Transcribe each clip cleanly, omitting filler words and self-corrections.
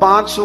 500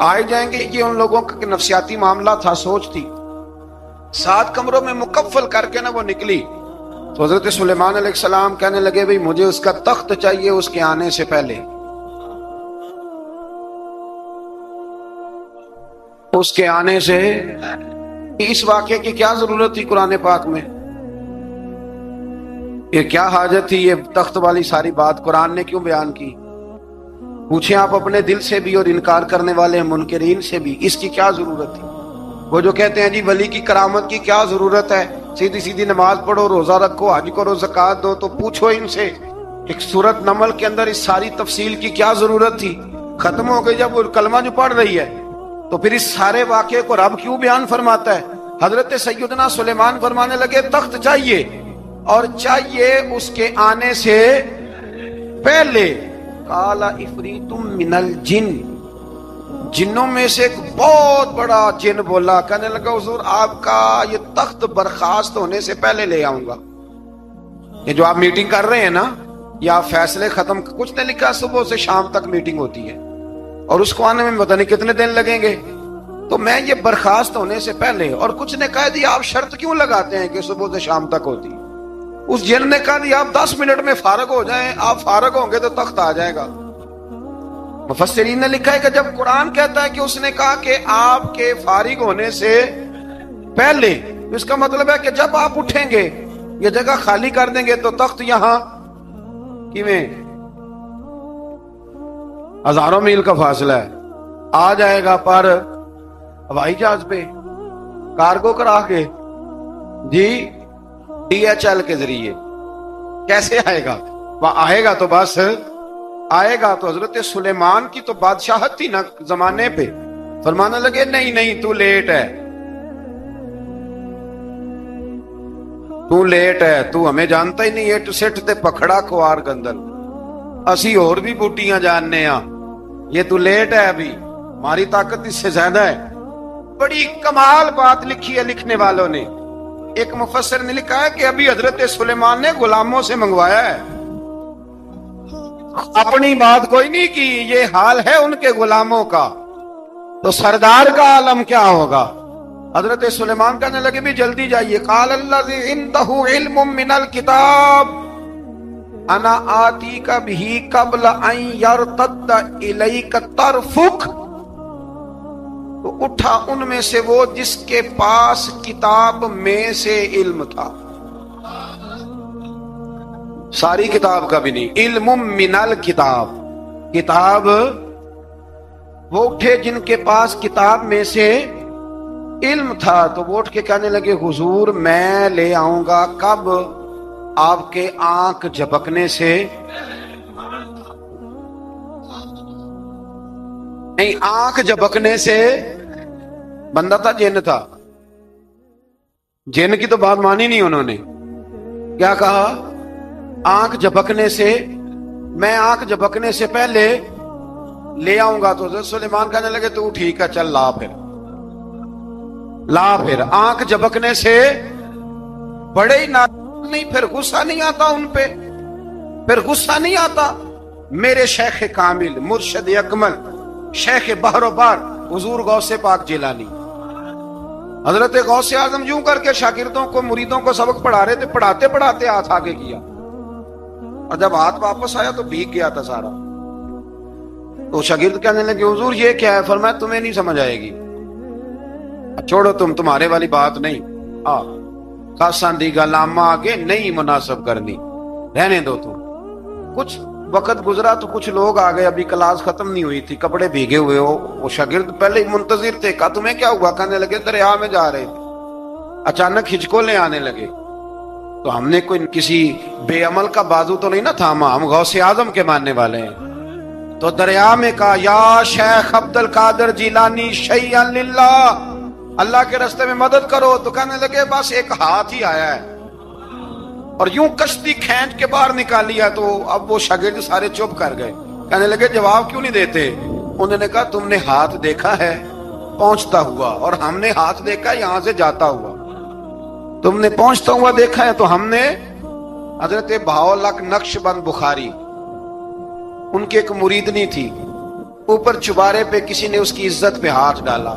آئے جائیں گے. یہ ان لوگوں کا نفسیاتی معاملہ تھا، سوچ تھی. 7 کمروں میں مکفل کر کے وہ نکلی تو حضرت سلیمان علیہ السلام کہنے لگے بھئی مجھے اس کا تخت چاہیے اس کے آنے سے پہلے. اس کے آنے سے اس واقعے کی کیا ضرورت تھی قرآن پاک میں؟ یہ کیا حاجت تھی یہ تخت والی ساری بات قرآن نے کیوں بیان کی؟ پوچھیں آپ اپنے دل سے بھی اور انکار کرنے والے منکرین سے بھی، اس کی کیا ضرورت تھی؟ وہ جو کہتے ہیں جی ولی کی کرامت کی کیا ضرورت ہے، سیدھی سیدھی نماز پڑھو، روزہ رکھو، حج کرو، زکوٰۃ دو، تو پوچھو ان سے ایک سورت نمل کے اندر اس ساری تفصیل کی کیا ضرورت تھی؟ ختم ہو گئی جب وہ کلمہ جو پڑھ رہی ہے تو پھر اس سارے واقعے کو رب کیوں بیان فرماتا ہے؟ حضرت سیدنا سلیمان فرمانے لگے تخت چاہیے، اور چاہیے اس کے آنے سے پہلے. قال عفریت من الجن، جنوں میں سے ایک بہت بڑا جن بولا، کہنے لگا حضور آپ کا یہ تخت برخاست ہونے سے پہلے لے آؤں گا. یہ جو آپ میٹنگ کر رہے ہیں نا، یا فیصلے ختم، کچھ نے لکھا صبح سے شام تک میٹنگ ہوتی ہے اور اس کو آنے میں پتہ نہیں کتنے دن لگیں گے، تو میں یہ برخاست ہونے سے پہلے. اور کچھ نے کہہ دیا آپ شرط کیوں لگاتے ہیں کہ صبح سے شام تک ہوتی؟ اس جن نے کہا دیا آپ 10 منٹ میں فارغ ہو جائیں، آپ فارغ ہوں گے تو تخت آ جائے گا. مفسرین نے لکھا ہے کہ جب قرآن کہتا ہے کہ اس نے کہا کہ آپ کے فارغ ہونے سے پہلے، اس کا مطلب ہے کہ جب آپ اٹھیں گے یہ جگہ خالی کر دیں گے تو تخت یہاں کیویں ہزاروں میل کا فاصلہ ہے آ جائے گا، پر ہوائی جہاز پہ کارگو کرا کے جی DHL کے ذریعے کیسے آئے گا؟ وہ آئے گا تو بس آئے گا. تو حضرت سلیمان کی تو بادشاہت تھی نا زمانے پہ، فرمانے لگے نہیں نہیں تو لیٹ ہے، تو لیٹ ہے، تو ہمیں جانتا ہی نہیں. ایٹ سٹ تے پکھڑا کوار گندل، اسی اور بھی بوٹیاں جاننے ہاں، یہ تو لیٹ ہے، ابھی ہماری طاقت اس سے زیادہ ہے. بڑی کمال بات لکھی ہے لکھنے والوں نے. ایک مفسر نے لکھا ہے کہ ابھی حضرت سلیمان نے غلاموں سے منگوایا ہے، اپنی بات کوئی نہیں کی. یہ حال ہے ان کے غلاموں کا، تو سردار کا عالم کیا ہوگا؟ حضرت سلیمان کہنے لگے بھی جلدی جائیے. قال الذی عنده علم من الکتاب انا آتیک بہ قبل ان یرتد الیک طرفک. تو اٹھا ان میں سے وہ جس کے پاس کتاب میں سے علم تھا، ساری کتاب کا بھی نہیں، علم من الکتاب، کتاب. وہ اٹھے جن کے پاس کتاب میں سے علم تھا، تو وہ اٹھ کے کہنے لگے حضور میں لے آؤں گا. کب؟ آپ کے آنکھ جھپکنے سے نہیں، آنکھ جھپکنے سے. بندہ تھا جن تھا، جن کی تو بات مانی نہیں انہوں نے. کیا کہا؟ آنکھ جھپکنے سے، میں آنکھ جھپکنے سے پہلے لے آؤں گا. تو حضرت سلیمان کہنے لگے تو ٹھیک ہے چل لا پھر لا. پھر آنکھ جھپکنے سے بڑے ہی نہیں، پھر غصہ نہیں آتا ان پہ، پھر غصہ نہیں آتا. میرے شیخ کامل، مرشد اکمل، شیخ بحر و بار حضور غوث پاک جیلانی، حضرت غوث اعظم یوں کر کے شاگردوں کو، مریدوں کو سبق پڑھا رہے تھے، پڑھاتے پڑھاتے ہاتھ آگے کیا، اور جب ہاتھ واپس آیا تو بھیگ گیا تھا سارا. تو شاگرد کہنے لگے حضور یہ کیا ہے؟ فرمایا تمہیں نہیں سمجھ آئے گی، چھوڑو تمہارے والی بات نہیں، خاصان دی گلامہ آگے نہیں مناسب کرنی، رہنے دو. تم کچھ وقت گزرا تو کچھ لوگ آ گئے، ابھی کلاس ختم نہیں ہوئی تھی، کپڑے بھیگے ہوئے ہو. وہ شاگرد پہلے ہی منتظر تھے. کہا تمہیں کیا ہوا؟ کہنے لگے دریا میں جا رہے تھے، اچانک ہچکولے آنے لگے. تو ہم نے کوئی کسی بے عمل کا بازو تو نہیں نہ تھاما، ہم غوث اعظم کے ماننے والے ہیں. تو دریا میں کہا یا شیخ عبد القادر جیلانی شیئا للہ، اللہ کے راستے میں مدد کرو. تو کہنے لگے بس ایک ہاتھ ہی آیا ہے، اور یوں کشتی کھینچ کے باہر نکالی ہے. تو اب وہ شاگرد سارے چپ کر گئے، کہنے لگے جواب کیوں نہیں دیتے؟ انہوں نے کہا تم نے ہاتھ دیکھا ہے پہنچتا ہوا، اور ہم نے ہاتھ دیکھا یہاں سے جاتا ہوا. تم نے پہنچتا ہوا دیکھا ہے، تو ہم نے حضرت بہاؤالحق نقشبند بخاری، ان کی ایک مریدنی تھی، اوپر چبارے پہ کسی نے اس کی عزت پہ ہاتھ ڈالا،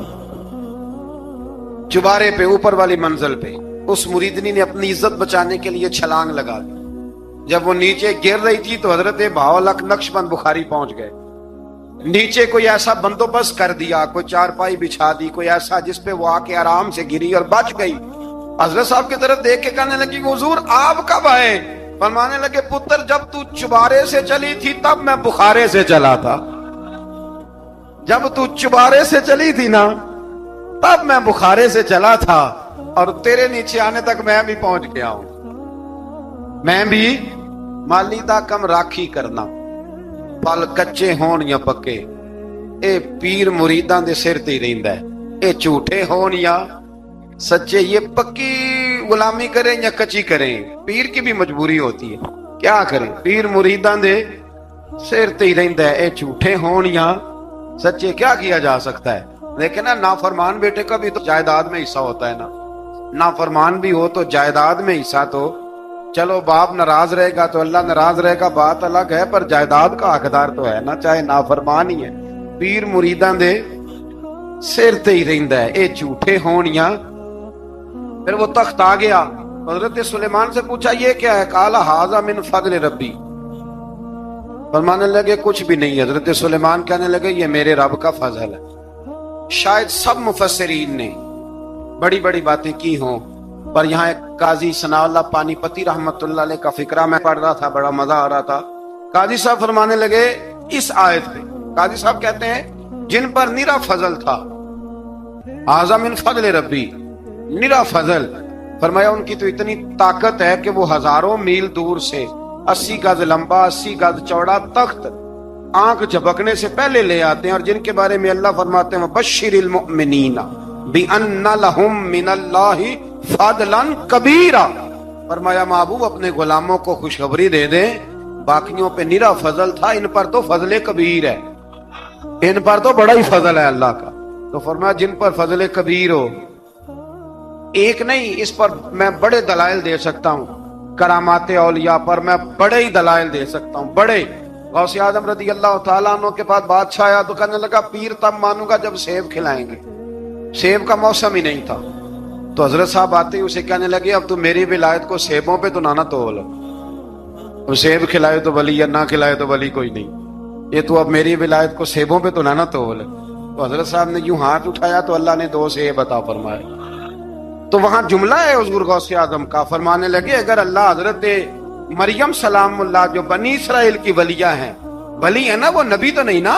چبارے پہ، اوپر والی منزل پہ۔ اس مریدنی نے اپنی عزت بچانے کے لیے چھلانگ لگا دی۔ جب وہ نیچے گر رہی تھی تو حضرت بہاولک نقشبند بخاری پہنچ گئے۔ نیچے کوئی ایسا بندوبست کر دیا، کوئی چارپائی بچھا دی، کوئی ایسا جس پہ وہ آ کے آرام سے گری اور بچ گئی۔ حضرت صاحب کی طرف دیکھ کے کہنے لگی حضور آپ کب آئے؟ فرمانے لگے پتر جب تو چبارے سے چلی تھی تب میں بخارے سے چلا تھا، جب تو چبارے سے چلی تھی نا تب میں بخارے سے چلا تھا، اور تیرے نیچے آنے تک میں بھی پہنچ گیا ہوں۔ میں بھی مالی دا کم راکھی کرنا، پل کچے ہون یا پکے، اے پیر مریداں دے سر تے رہندا ہے، اے جھوٹے ہون یا سچے، یہ پکی غلامی کریں یا کچی کریں، پیر کی بھی مجبوری ہوتی ہے، کیا کریں، پیر مریداں دے سر تے رہندا ہے، اے جھوٹے ہون یا سچے، کیا کیا جا سکتا ہے۔ لیکن نا نافرمان بیٹے کا بھی تو جائیداد میں حصہ ہوتا ہے نا، نافرمان بھی ہو تو جائیداد میں حصہ تو، چلو باپ ناراض رہے گا تو اللہ ناراض رہے گا بات الگ ہے، پر جائیداد کا حقدار تو ہے نا، چاہے نافرمان ہی ہے۔ پیر مریداں دے سر تے ہی رہندا ہے، اے جھوٹے ہون یا۔ پھر وہ تخت آ گیا، حضرت سلیمان سے پوچھا یہ کیا ہے؟ قال ھذا من فضل ربی، فرمانے لگے کچھ بھی نہیں۔ حضرت سلیمان کہنے لگے یہ میرے رب کا فضل ہے۔ شاید سب مفسرین نے بڑی بڑی باتیں کی ہوں، پر یہاں ایک قاضی ثناء اللہ پانی پتی رحمت اللہ علیہ کا فقرہ میں پڑھ رہا تھا، بڑا مزہ آ رہا تھا۔ قاضی صاحب فرمانے لگے اس آیت پہ، قاضی صاحب کہتے ہیں جن پر نرا فضل تھا، ھذا من فضل ربی، نرا فضل، فرمایا ان کی تو اتنی طاقت ہے کہ وہ ہزاروں میل دور سے 80 گز لمبا 80 گز چوڑا تخت آنکھ جھپکنے سے پہلے لے آتے ہیں، اور جن کے بارے میں اللہ فرماتے ہیں بشر المؤمنین بِأَنَّ لَهُم مِّنَ اللَّهِ فَضْلًا كَبِيرًا، فرمایا محبوب اپنے غلاموں کو خوشخبری دے دیں، باقیوں پہ نرا فضل تھا، ان پر تو فضل کبیر ہے، ان پر تو بڑا ہی فضل ہے اللہ کا۔ تو فرمایا جن پر فضل کبیر ہو، ایک نہیں، اس پر میں بڑے دلائل دے سکتا ہوں، کرامات اولیاء پر میں بڑے ہی دلائل دے سکتا ہوں، بڑے۔ غوث اعظم رضی اللہ تعالیٰ عنہ کے پاس بادشاہ آیا تو کہنے لگا پیر تب مانوں گا جب سیب کھلائیں گے، سیب کا موسم ہی نہیں تھا۔ تو حضرت صاحب آتے ہی اسے کہنے لگے اب تو میری ولایت کو سیبوں پہ تو نہ تول، سیب کھلائے تو ولی یا نہ کھلائے تو ولی کوئی نہیں، یہ تو اب میری ولایت کو سیبوں پہ تو نہ تول۔ تو حضرت صاحب نے یوں ہاتھ اٹھایا تو اللہ نے 2 سیب عطا فرمائے۔ تو وہاں جملہ ہے حضور غوث اعظم کا، فرمانے لگے اگر اللہ حضرت مریم سلام اللہ جو بنی اسرائیل کی ولیہ ہیں، ولی ہے نا، وہ نبی تو نہیں نا،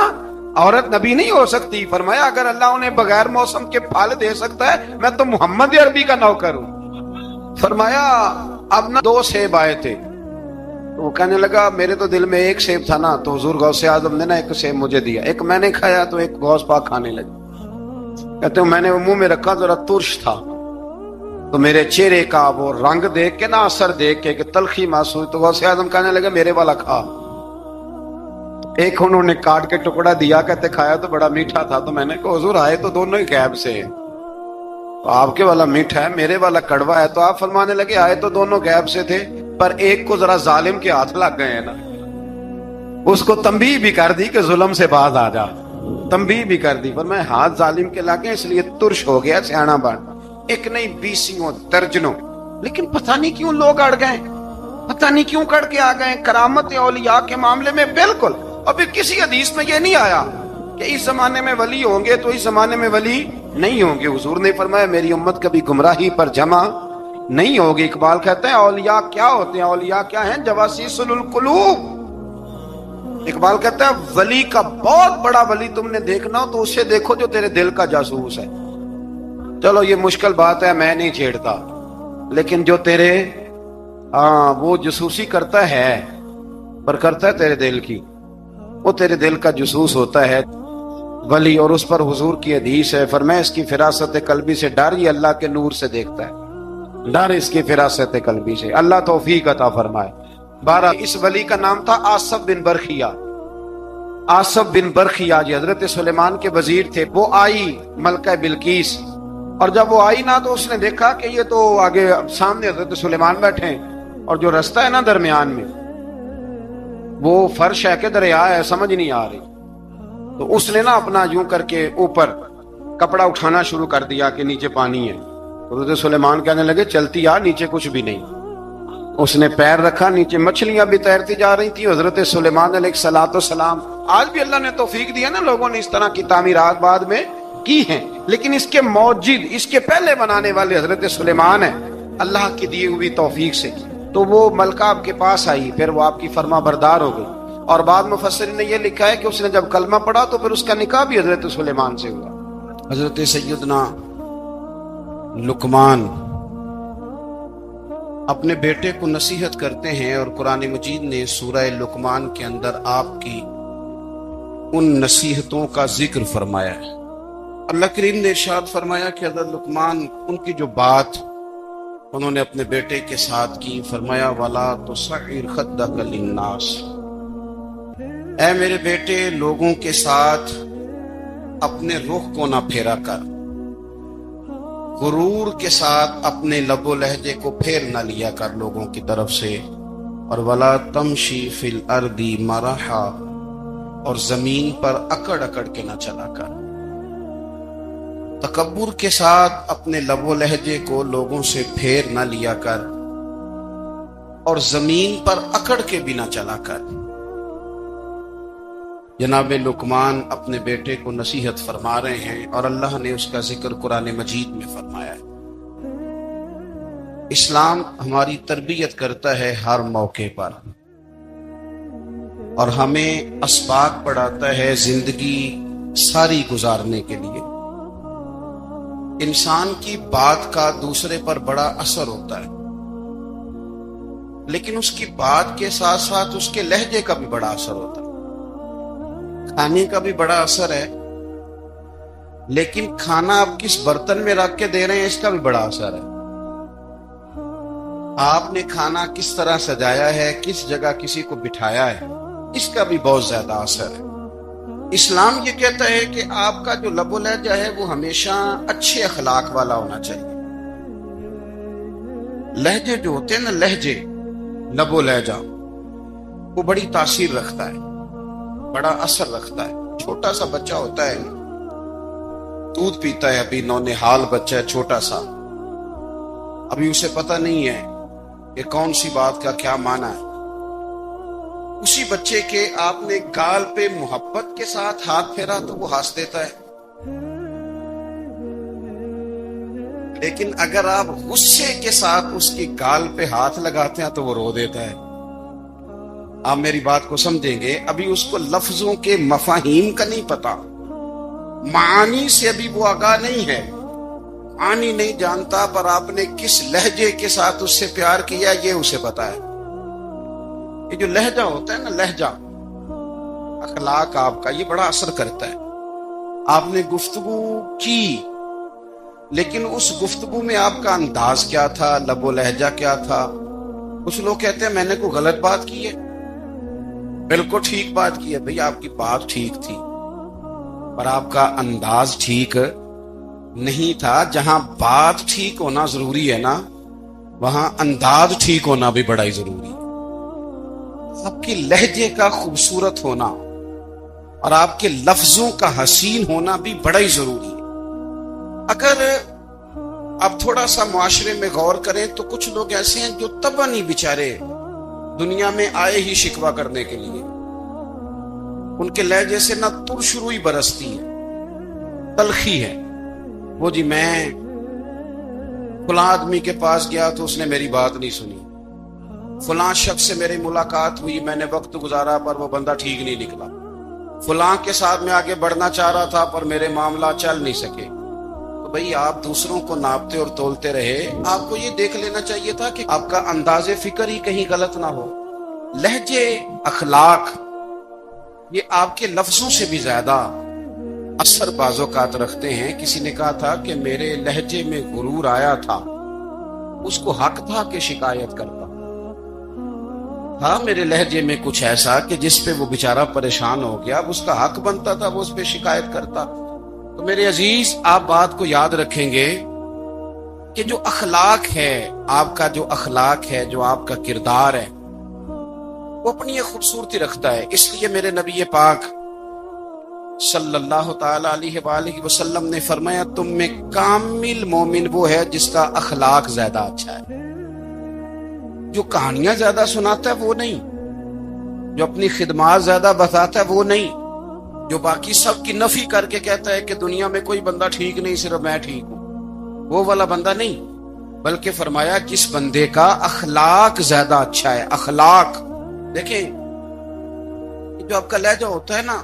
عورت نبی نہیں ہو سکتی، فرمایا اگر اللہ انہیں بغیر موسم کے پھل دے سکتا ہے میں تو محمد عربی کا نوکر ہوں۔ فرمایا اب نہ 2 سیب آئے تھے، تو وہ کہنے لگا میرے تو دل میں 1 سیب تھا نا، تو حضور غوث اعظم نے نا 1 سیب مجھے دیا، 1 میں نے کھایا تو 1 غوث پاک کھانے لگے، کہتے ہیں میں نے منہ میں رکھا ذرا ترش تھا، تو میرے چہرے کا وہ رنگ دیکھ کے نا، اثر دیکھ کے کہ تلخی محسوس، تو غوث اعظم کہنے لگے میرے والا کھا۔ 1 انہوں نے کاٹ کے ٹکڑا دیا، کہتے کھایا تو بڑا میٹھا تھا، تو میں نے کہا حضور آئے تو دونوں ہی غیب سے ہیں، تو آپ کے والا میٹھا ہے میرے والا کڑوا ہے، تو آپ فرمانے لگے آئے تو دونوں غیب سے تھے، پر ایک کو ذرا ظالم کے ہاتھ لگ گئے ہیں نا، اس کو تنبیہ بھی کر دی کہ ظلم سے باز آ جا، تنبیہ بھی کر دی، پر میں ہاتھ ظالم کے لگے اس لیے ترش ہو گیا، سیانا بن، 1 نہیں 20 درجنوں، لیکن پتہ نہیں کیوں لوگ اڑ گئے، پتہ نہیں کیوں کڑ کے آ گئے کرامت اولیاء کے معاملے میں بالکل۔ اور پھر کسی حدیث میں یہ نہیں آیا کہ اس زمانے میں ولی ہوں گے تو اس زمانے میں ولی نہیں ہوں گے، حضور نے فرمایا میری امت کبھی گمراہی پر جمع نہیں ہوگی۔ اقبال کہتے ہیں اولیاء کیا ہوتے ہیں؟ اولیاء کیا ہیں؟ جواسیس القلوب۔ اقبال کہتا ہے ولی کا بہت بڑا ولی تم نے دیکھنا ہو تو اسے دیکھو جو تیرے دل کا جاسوس ہے۔ چلو یہ مشکل بات ہے، میں نہیں چھیڑتا، لیکن جو تیرے وہ جاسوسی کرتا ہے، پر کرتا ہے تیرے دل کی، وہ تیرے دل کا جاسوس ہوتا ہے ولی۔ اور اس پر حضور کی حدیث ہے، فرمایا اس کی فراست قلبی سے ڈر، یہ اللہ کے نور سے دیکھتا ہے، ڈر اس کی فراست قلبی سے، اللہ توفیق عطا فرمائے۔ 12 اس ولی کا نام تھا آصف بن برخیہ۔ آصف بن برخیہ جی حضرت سلیمان کے وزیر تھے۔ وہ آئی ملکہ بلقیس، اور جب وہ آئی نا تو اس نے دیکھا کہ یہ تو آگے سامنے حضرت سلیمان بیٹھے ہیں، اور جو رستہ ہے نا درمیان میں وہ فرش ہے کہ دریا ہے سمجھ نہیں آ رہی۔ تو اس نے نا اپنا یوں کر کے اوپر کپڑا اٹھانا شروع کر دیا کہ نیچے پانی ہے. حضرت سلیمان کہنے لگے چلتی آ, نیچے کچھ بھی نہیں. اس نے پیر رکھا, نیچے مچھلیاں بھی تیرتی جا رہی تھی. حضرت سلیمان علیہ الصلوۃ والسلام, آج بھی اللہ نے توفیق دی ہے نا, لوگوں نے اس طرح کی تعمیرات بعد میں کی ہیں, لیکن اس کے موجد, اس کے پہلے بنانے والے حضرت سلیمان ہیں. اللہ کی دی ہوئی توفیق سے تو وہ ملکہ آپ کے پاس آئی, پھر وہ آپ کی فرما بردار ہو گئی. اور بعد مفسرین نے یہ لکھا ہے کہ اس نے جب کلمہ پڑھا تو پھر اس کا نکاح بھی حضرت سلیمان سے ہوا. حضرت سیدنا لقمان اپنے بیٹے کو نصیحت کرتے ہیں, اور قرآن مجید نے سورہ لقمان کے اندر آپ کی ان نصیحتوں کا ذکر فرمایا ہے. اللہ کریم نے ارشاد فرمایا کہ حضرت لقمان, ان کی جو بات انہوں نے اپنے بیٹے کے ساتھ کی, فرمایا وَلَا تُصَعِّرْ خَدَّكَ لِلنَّاسِ, اے میرے بیٹے لوگوں کے ساتھ اپنے رخ کو نہ پھیرا کر, غرور کے ساتھ اپنے لب و لہجے کو پھیر نہ لیا کر لوگوں کی طرف سے, اور وَلَا تَمْشِي فِي الْأَرْضِ مَرَحًا, اور زمین پر اکڑ اکڑ کے نہ چلا کر. تکبر کے ساتھ اپنے لب و لہجے کو لوگوں سے پھیر نہ لیا کر, اور زمین پر اکڑ کے بھی نہ چلا کر. جناب لقمان اپنے بیٹے کو نصیحت فرما رہے ہیں, اور اللہ نے اس کا ذکر قرآن مجید میں فرمایا ہے. اسلام ہماری تربیت کرتا ہے ہر موقع پر, اور ہمیں اسباق پڑھاتا ہے زندگی ساری گزارنے کے لیے. انسان کی بات کا دوسرے پر بڑا اثر ہوتا ہے, لیکن اس کی بات کے ساتھ ساتھ اس کے لہجے کا بھی بڑا اثر ہوتا ہے. کھانے کا بھی بڑا اثر ہے, لیکن کھانا آپ کس برتن میں رکھ کے دے رہے ہیں اس کا بھی بڑا اثر ہے. آپ نے کھانا کس طرح سجایا ہے, کس جگہ کسی کو بٹھایا ہے, اس کا بھی بہت زیادہ اثر ہے. اسلام یہ کہتا ہے کہ آپ کا جو لب و لہجہ ہے وہ ہمیشہ اچھے اخلاق والا ہونا چاہیے. لہجے جو ہوتے ہیں نا, لہجے, لب و لہجہ, وہ بڑی تاثیر رکھتا ہے, بڑا اثر رکھتا ہے. چھوٹا سا بچہ ہوتا ہے, دودھ پیتا ہے, ابھی نونہال بچہ ہے چھوٹا سا, ابھی اسے پتہ نہیں ہے کہ کون سی بات کا کیا معنی ہے. اسی بچے کے آپ نے گال پہ محبت کے ساتھ ہاتھ پھیرا تو وہ ہنس دیتا ہے, لیکن اگر آپ غصے کے ساتھ اس کی گال پہ ہاتھ لگاتے ہیں تو وہ رو دیتا ہے. آپ میری بات کو سمجھیں گے, ابھی اس کو لفظوں کے مفاہیم کا نہیں پتا, معانی سے ابھی وہ آگاہ نہیں ہے, معانی نہیں جانتا, پر آپ نے کس لہجے کے ساتھ اس سے پیار کیا یہ اسے پتا ہے. یہ جو لہجہ ہوتا ہے نا, لہجہ, اخلاق آپ کا, یہ بڑا اثر کرتا ہے. آپ نے گفتگو کی, لیکن اس گفتگو میں آپ کا انداز کیا تھا, لب و لہجہ کیا تھا. کچھ لوگ کہتے ہیں میں نے کوئی غلط بات کی ہے, بالکل ٹھیک بات کی ہے. بھئی آپ کی بات ٹھیک تھی, پر آپ کا انداز ٹھیک نہیں تھا. جہاں بات ٹھیک ہونا ضروری ہے نا, وہاں انداز ٹھیک ہونا بھی بڑا ہی ضروری ہے. آپ کے لہجے کا خوبصورت ہونا اور آپ کے لفظوں کا حسین ہونا بھی بڑا ہی ضروری ہے. اگر آپ تھوڑا سا معاشرے میں غور کریں تو کچھ لوگ ایسے ہیں جو طبعاً ہی بیچارے دنیا میں آئے ہی شکوہ کرنے کے لیے. ان کے لہجے سے نہ ترش روئی برستی ہے, تلخی ہے. وہ جی میں فلاں آدمی کے پاس گیا تو اس نے میری بات نہیں سنی, فلاں شخص سے میری ملاقات ہوئی, میں نے وقت گزارا پر وہ بندہ ٹھیک نہیں نکلا, فلاں کے ساتھ میں آگے بڑھنا چاہ رہا تھا پر میرے معاملہ چل نہیں سکے. تو بھئی آپ دوسروں کو ناپتے اور تولتے رہے, آپ کو یہ دیکھ لینا چاہیے تھا کہ آپ کا انداز فکر ہی کہیں غلط نہ ہو. لہجے, اخلاق, یہ آپ کے لفظوں سے بھی زیادہ اثر بعض اوقات رکھتے ہیں. کسی نے کہا تھا کہ میرے لہجے میں غرور آیا تھا, اس کو حق تھا کہ شکایت کرتا. ہاں, میرے لہجے میں کچھ ایسا کہ جس پہ وہ بیچارہ پریشان ہو گیا, اب اس کا حق بنتا تھا وہ اس پہ شکایت کرتا. تو میرے عزیز, آپ بات کو یاد رکھیں گے کہ جو اخلاق ہے, آپ کا جو اخلاق ہے, جو آپ کا کردار ہے, وہ اپنی ایک خوبصورتی رکھتا ہے. اس لیے میرے نبی پاک صلی اللہ تعالی علیہ وآلہ وسلم نے فرمایا تم میں کامل مومن وہ ہے جس کا اخلاق زیادہ اچھا ہے. جو کہانیاں زیادہ سناتا ہے وہ نہیں، جو اپنی خدمات زیادہ بتاتا ہے وہ نہیں، جو باقی سب کی نفی کر کے کہتا ہے کہ دنیا میں کوئی بندہ ٹھیک نہیں صرف میں ٹھیک ہوں، وہ والا بندہ نہیں. بلکہ فرمایا جس بندے کا اخلاق زیادہ اچھا ہے. اخلاق دیکھیں، جو آپ کا لہجہ ہوتا ہے نا،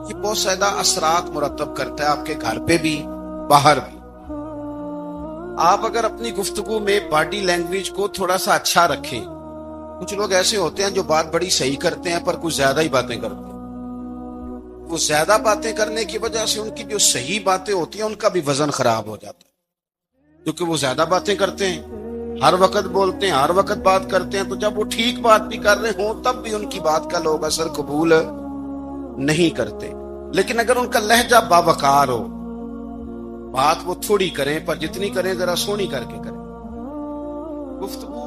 یہ بہت زیادہ اثرات مرتب کرتا ہے آپ کے گھر پہ بھی باہر بھی. آپ اگر اپنی گفتگو میں باڈی لینگویج کو تھوڑا سا اچھا رکھیں، کچھ لوگ ایسے ہوتے ہیں جو بات بڑی صحیح کرتے ہیں پر کچھ زیادہ ہی باتیں کرتے ہیں. وہ زیادہ باتیں کرنے کی وجہ سے ان کی جو صحیح باتیں ہوتی ہیں ان کا بھی وزن خراب ہو جاتا ہے، کیونکہ وہ زیادہ باتیں کرتے ہیں، ہر وقت بولتے ہیں، ہر وقت بات کرتے ہیں. تو جب وہ ٹھیک بات بھی کر رہے ہوں تب بھی ان کی بات کا لوگ اثر قبول نہیں کرتے. لیکن اگر ان کا لہجہ باوقار ہو، بات وہ تھوڑی کریں پر جتنی کریں ذرا سونی کر کے کریں، گفتگو